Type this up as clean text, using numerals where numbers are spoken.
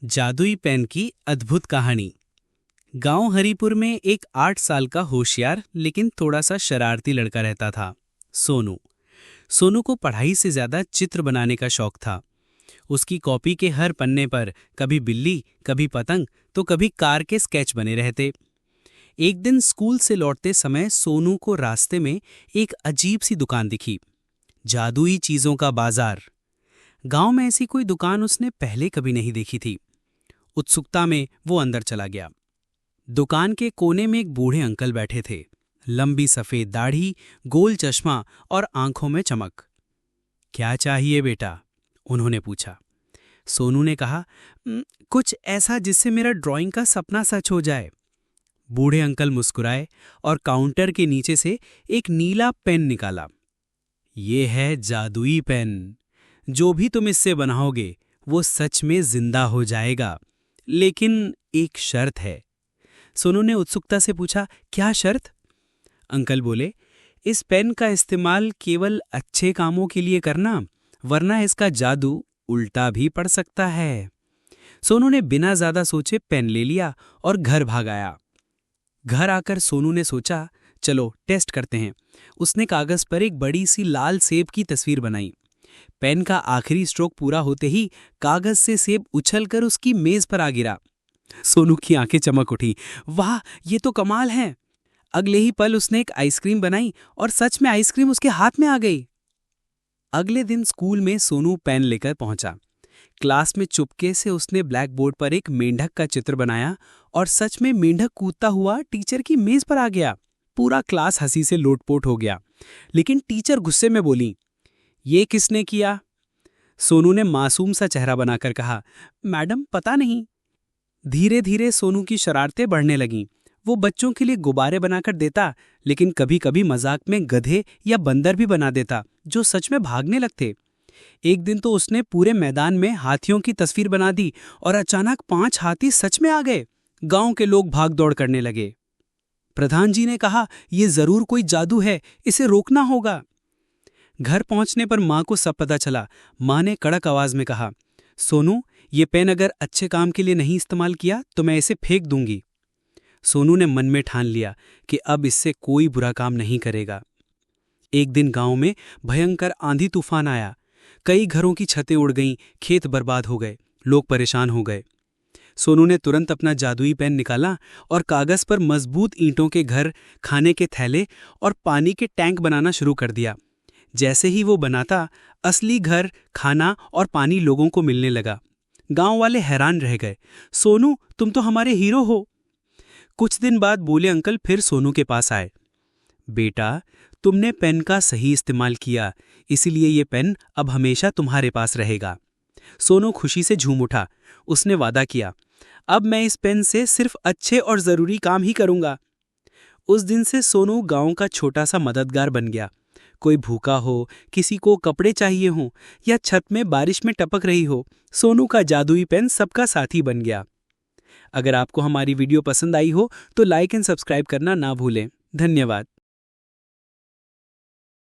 जादुई पेन की अद्भुत कहानी। गांव हरिपुर में एक 8 साल का होशियार लेकिन थोड़ा सा शरारती लड़का रहता था, सोनू। सोनू को पढ़ाई से ज्यादा चित्र बनाने का शौक था। उसकी कॉपी के हर पन्ने पर कभी बिल्ली, कभी पतंग तो कभी कार के स्केच बने रहते। एक दिन स्कूल से लौटते समय सोनू को रास्ते में एक अजीब सी दुकान दिखी, जादुई चीजों का बाजार। गांव में ऐसी कोई दुकान उसने पहले कभी नहीं देखी थी। उत्सुकता में वो अंदर चला गया। दुकान के कोने में एक बूढ़े अंकल बैठे थे, लंबी सफेद दाढ़ी, गोल चश्मा और आंखों में चमक। क्या चाहिए बेटा? उन्होंने पूछा। सोनू ने कहा, कुछ ऐसा जिससे मेरा ड्राइंग का सपना सच हो जाए। बूढ़े अंकल मुस्कुराए और काउंटर के नीचे से एक नीला पेन निकाला। ये है जादुई पेन। जो भी तुम इससे बनाओगे वो सच में जिंदा हो जाएगा, लेकिन एक शर्त है। सोनू ने उत्सुकता से पूछा, क्या शर्त? अंकल बोले, इस पेन का इस्तेमाल केवल अच्छे कामों के लिए करना, वरना इसका जादू उल्टा भी पड़ सकता है। सोनू ने बिना ज्यादा सोचे पेन ले लिया और घर भाग आया। घर आकर सोनू ने सोचा, चलो टेस्ट करते हैं। उसने कागज पर एक बड़ी सी लाल सेब की तस्वीर बनाई। पेन का आखिरी स्ट्रोक पूरा होते ही कागज से सेब उछलकर उसकी मेज पर आ गिरा। सोनू की आंखें चमक उठी। वाह, ये तो कमाल है। अगले ही पल उसने एक आइसक्रीम बनाई और सच में आइसक्रीम उसके हाथ में आ गई। अगले दिन स्कूल में सोनू पेन लेकर पहुंचा। क्लास में चुपके से उसने ब्लैक बोर्ड पर एक मेंढक का चित्र बनाया और सच में मेंढक कूदता हुआ टीचर की मेज पर आ गया। पूरा क्लास हंसी से लोटपोट हो गया, लेकिन टीचर गुस्से में बोली, ये किसने किया? सोनू ने मासूम सा चेहरा बनाकर कहा, मैडम पता नहीं। धीरे धीरे सोनू की शरारतें बढ़ने लगीं। वो बच्चों के लिए गुब्बारे बनाकर देता, लेकिन कभी कभी मजाक में गधे या बंदर भी बना देता जो सच में भागने लगते। एक दिन तो उसने पूरे मैदान में हाथियों की तस्वीर बना दी और अचानक 5 हाथी सच में आ गए। गांव के लोग भाग दौड़ करने लगे। प्रधान जी ने कहा, यह जरूर कोई जादू है, इसे रोकना होगा। घर पहुंचने पर मां को सब पता चला। मां ने कड़क आवाज में कहा, सोनू, ये पेन अगर अच्छे काम के लिए नहीं इस्तेमाल किया तो मैं इसे फेंक दूंगी। सोनू ने मन में ठान लिया कि अब इससे कोई बुरा काम नहीं करेगा। एक दिन गांव में भयंकर आंधी तूफान आया। कई घरों की छतें उड़ गईं, खेत बर्बाद हो गए, लोग परेशान हो गए। सोनू ने तुरंत अपना जादुई पेन निकाला और कागज पर मजबूत ईंटों के घर, खाने के थैले और पानी के टैंक बनाना शुरू कर दिया। जैसे ही वो बनाता, असली घर, खाना और पानी लोगों को मिलने लगा। गांव वाले हैरान रह गए। सोनू, तुम तो हमारे हीरो हो। कुछ दिन बाद बोले अंकल फिर सोनू के पास आए। बेटा, तुमने पेन का सही इस्तेमाल किया, इसीलिए ये पेन अब हमेशा तुम्हारे पास रहेगा। सोनू खुशी से झूम उठा। उसने वादा किया, अब मैं इस पेन से सिर्फ अच्छे और जरूरी काम ही करूंगा। उस दिन से सोनू गांव का छोटा सा मददगार बन गया। कोई भूखा हो, किसी को कपड़े चाहिए हो या छत में बारिश में टपक रही हो, सोनू का जादुई पेन सबका साथी बन गया। अगर आपको हमारी वीडियो पसंद आई हो तो लाइक एंड सब्सक्राइब करना ना भूलें। धन्यवाद।